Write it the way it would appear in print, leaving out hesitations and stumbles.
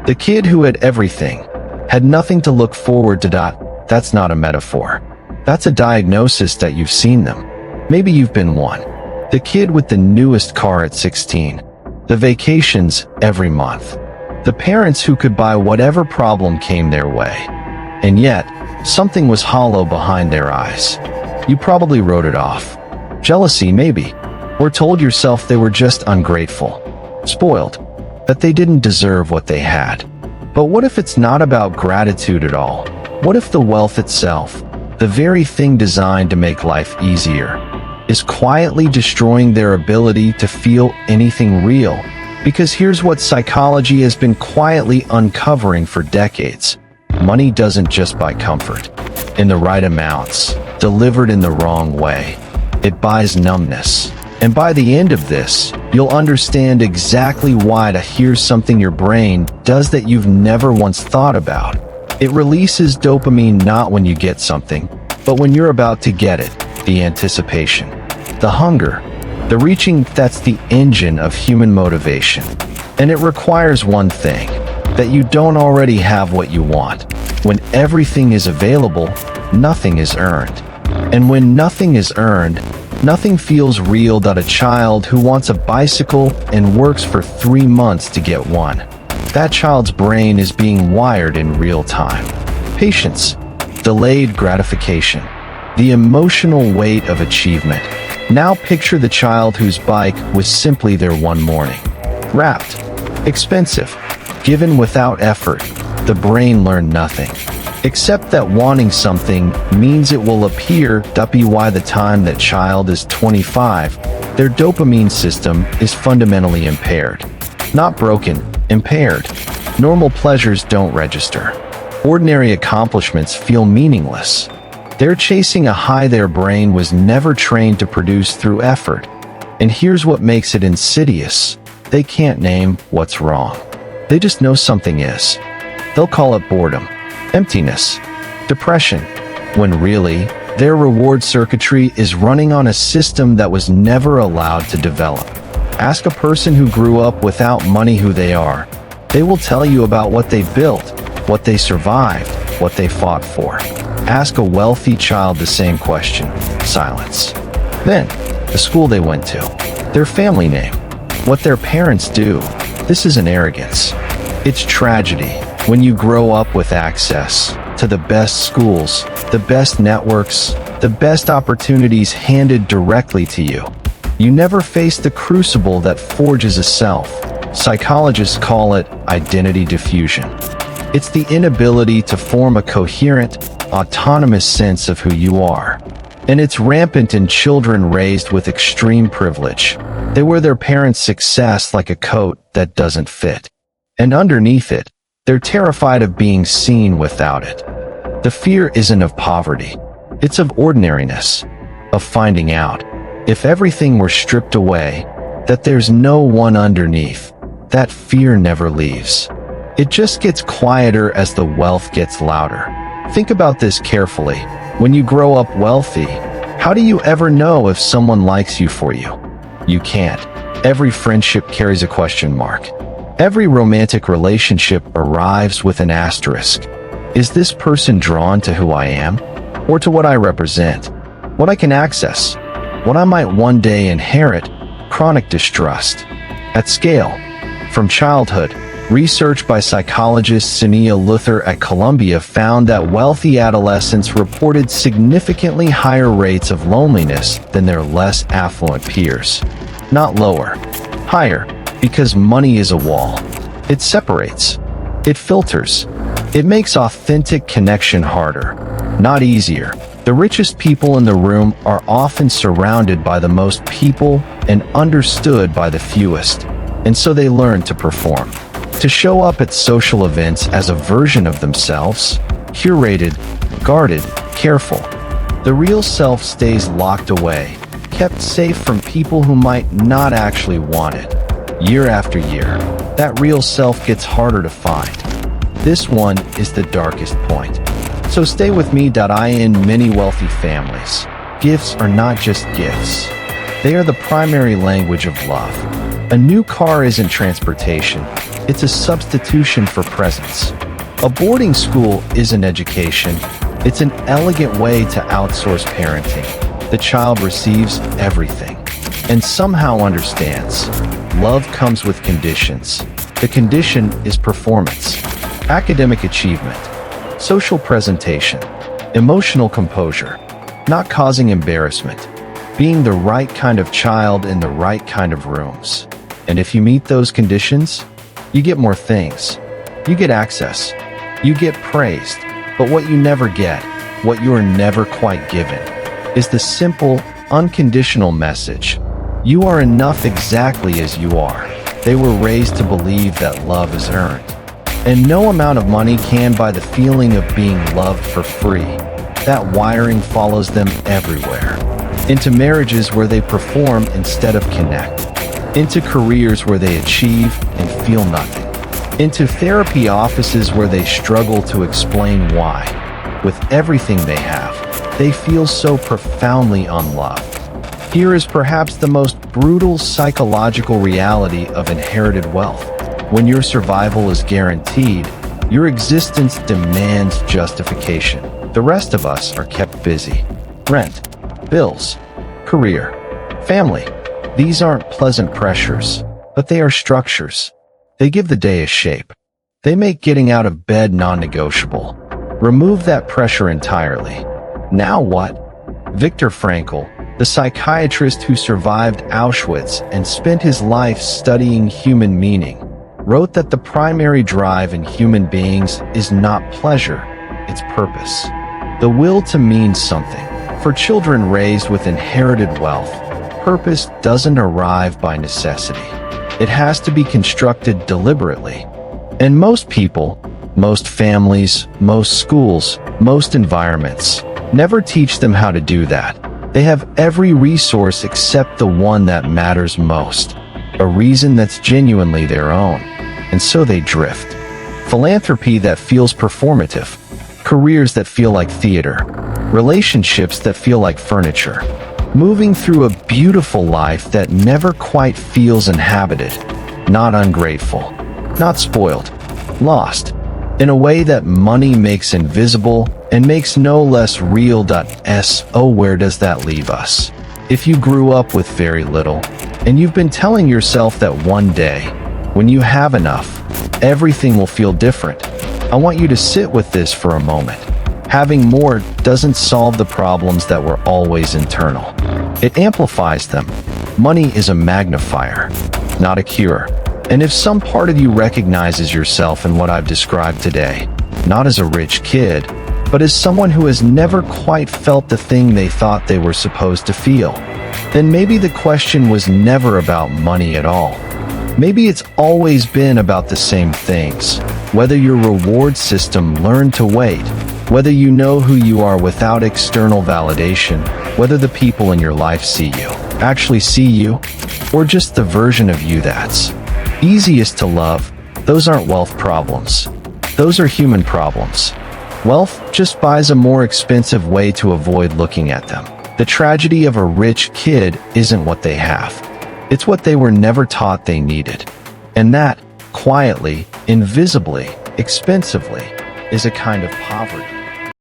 The kid who had everything, had nothing to look forward to. That's not a metaphor. That's a diagnosis that you've seen them. Maybe you've been one. The kid with the newest car at 16. The vacations every month. The parents who could buy whatever problem came their way. And yet, something was hollow behind their eyes. You probably wrote it off. Jealousy, maybe. Or told yourself they were just ungrateful. Spoiled. That they didn't deserve what they had. But what if it's not about gratitude at all? What if the wealth itself, the very thing designed to make life easier, is quietly destroying their ability to feel anything real? Because here's what psychology has been quietly uncovering for decades. Money doesn't just buy comfort. In the right amounts, delivered in the wrong way, it buys numbness. And by the end of this, you'll understand exactly why to hear something your brain does that you've never once thought about. It releases dopamine not when you get something, but when you're about to get it. The anticipation, the hunger, the reaching, that's the engine of human motivation. And it requires one thing, that you don't already have what you want. When everything is available, nothing is earned. And when nothing is earned, nothing feels real. A child who wants a bicycle and works for 3 months to get one. That child's brain is being wired in real time. Patience, delayed gratification, the emotional weight of achievement. Now picture the child whose bike was simply there one morning. Wrapped, expensive, given without effort. The brain learned nothing. Except that wanting something means it will appear. By the time that child is 25, their dopamine system is fundamentally impaired. Not broken, impaired. Normal pleasures don't register. Ordinary accomplishments feel meaningless. They're chasing a high their brain was never trained to produce through effort. And here's what makes it insidious. They can't name what's wrong. They just know something is. They'll call it boredom, emptiness, depression, when really, their reward circuitry is running on a system that was never allowed to develop. Ask a person who grew up without money who they are. They will tell you about what they built, what they survived, what they fought for. Ask a wealthy child the same question. Silence. Then, the school they went to, their family name, what their parents do. This isn't arrogance. It's tragedy. When you grow up with access to the best schools, the best networks, the best opportunities handed directly to you, you never face the crucible that forges a self. Psychologists call it identity diffusion. It's the inability to form a coherent, autonomous sense of who you are. And it's rampant in children raised with extreme privilege. They wear their parents' success like a coat that doesn't fit. And underneath it, they're terrified of being seen without it. The fear isn't of poverty. It's of ordinariness, of finding out, if everything were stripped away, that there's no one underneath. That fear never leaves. It just gets quieter as the wealth gets louder. Think about this carefully. When you grow up wealthy, how do you ever know if someone likes you for you? You can't. Every friendship carries a question mark. Every romantic relationship arrives with an asterisk. Is this person drawn to who I am? Or to what I represent? What I can access? What I might one day inherit? Chronic distrust. At scale. From childhood, research by psychologist Sonia Luther at Columbia found that wealthy adolescents reported significantly higher rates of loneliness than their less affluent peers. Not lower. Higher. Because money is a wall. It separates. It filters. It makes authentic connection harder, not easier. The richest people in the room are often surrounded by the most people and understood by the fewest. And so they learn to perform. To show up at social events as a version of themselves, curated, guarded, careful. The real self stays locked away, kept safe from people who might not actually want it. Year after year, that real self gets harder to find. This one is the darkest point. So stay with me. In many wealthy families, gifts are not just gifts. They are the primary language of love. A new car isn't transportation, it's a substitution for presence. A boarding school isn't education, it's an elegant way to outsource parenting. The child receives everything and somehow understands. Love comes with conditions. The condition is performance, academic achievement, social presentation, emotional composure, not causing embarrassment, being the right kind of child in the right kind of rooms. And if you meet those conditions, you get more things. You get access. You get praised. But what you never get, what you are never quite given, is the simple, unconditional message. You are enough exactly as you are. They were raised to believe that love is earned. And no amount of money can buy the feeling of being loved for free. That wiring follows them everywhere. Into marriages where they perform instead of connect. Into careers where they achieve and feel nothing. Into therapy offices where they struggle to explain why. With everything they have, they feel so profoundly unloved. Here is perhaps the most brutal psychological reality of inherited wealth. When your survival is guaranteed, your existence demands justification. The rest of us are kept busy. Rent, bills, career, family. These aren't pleasant pressures, but they are structures. They give the day a shape. They make getting out of bed non-negotiable. Remove that pressure entirely. Now what? Viktor Frankl, the psychiatrist who survived Auschwitz and spent his life studying human meaning, wrote that the primary drive in human beings is not pleasure, it's purpose. The will to mean something. For children raised with inherited wealth, purpose doesn't arrive by necessity. It has to be constructed deliberately. And most people, most families, most schools, most environments never teach them how to do that. They have every resource except the one that matters most, a reason that's genuinely their own, and so they drift. Philanthropy that feels performative, careers that feel like theater, relationships that feel like furniture, moving through a beautiful life that never quite feels inhabited, not ungrateful, not spoiled, lost, in a way that money makes invisible and makes no less real. So where does that leave us? If you grew up with very little, and you've been telling yourself that one day, when you have enough, everything will feel different, I want you to sit with this for a moment. Having more doesn't solve the problems that were always internal. It amplifies them. Money is a magnifier, not a cure. And if some part of you recognizes yourself in what I've described today, not as a rich kid, but as someone who has never quite felt the thing they thought they were supposed to feel, then maybe the question was never about money at all. Maybe it's always been about the same things. Whether your reward system learned to wait, whether you know who you are without external validation, whether the people in your life actually see you, or just the version of you that's easiest to love. Those aren't wealth problems. Those are human problems. Wealth just buys a more expensive way to avoid looking at them. The tragedy of a rich kid isn't what they have. It's what they were never taught they needed. And that, quietly, invisibly, expensively, is a kind of poverty.